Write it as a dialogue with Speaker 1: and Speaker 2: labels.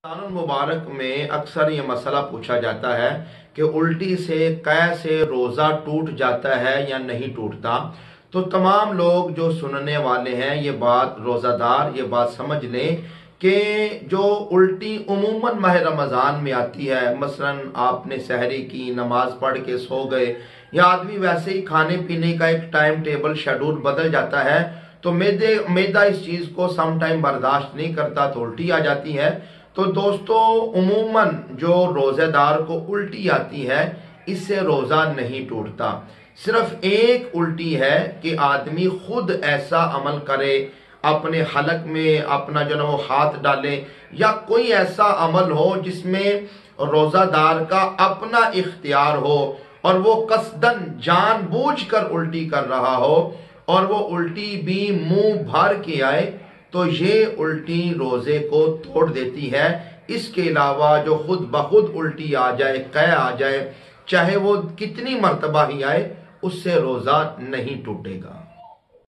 Speaker 1: رمضان المبارک میں اکثر یہ مسئلہ پوچھا جاتا ہے کہ الٹی سے کیسے روزہ ٹوٹ جاتا ہے یا نہیں ٹوٹتا۔ تو تمام لوگ جو سننے والے ہیں یہ بات روزہ دار یہ بات سمجھ لیں کہ جو الٹی عموماً ماہ رمضان میں آتی ہے، مثلا آپ نے سحری کی، نماز پڑھ کے سو گئے، یا آدمی ویسے ہی کھانے پینے کا ایک ٹائم ٹیبل شیڈول بدل جاتا ہے تو معدہ اس چیز کو سم ٹائم برداشت نہیں کرتا تو الٹی آ جاتی ہے۔ تو دوستو عموماً جو روزہ دار کو الٹی آتی ہے اس سے روزہ نہیں ٹوٹتا، صرف ایک الٹی ہے کہ آدمی خود ایسا عمل کرے، اپنے حلق میں اپنا جو وہ ہاتھ ڈالے، یا کوئی ایسا عمل ہو جس میں روزہ دار کا اپنا اختیار ہو اور وہ قصدن جان بوجھ کر الٹی کر رہا ہو اور وہ الٹی بھی منہ بھر کے آئے تو یہ الٹی روزے کو توڑ دیتی ہے۔ اس کے علاوہ جو خود بخود الٹی آ جائے، قے آ جائے، چاہے وہ کتنی مرتبہ ہی آئے، اس سے روزہ نہیں ٹوٹے گا۔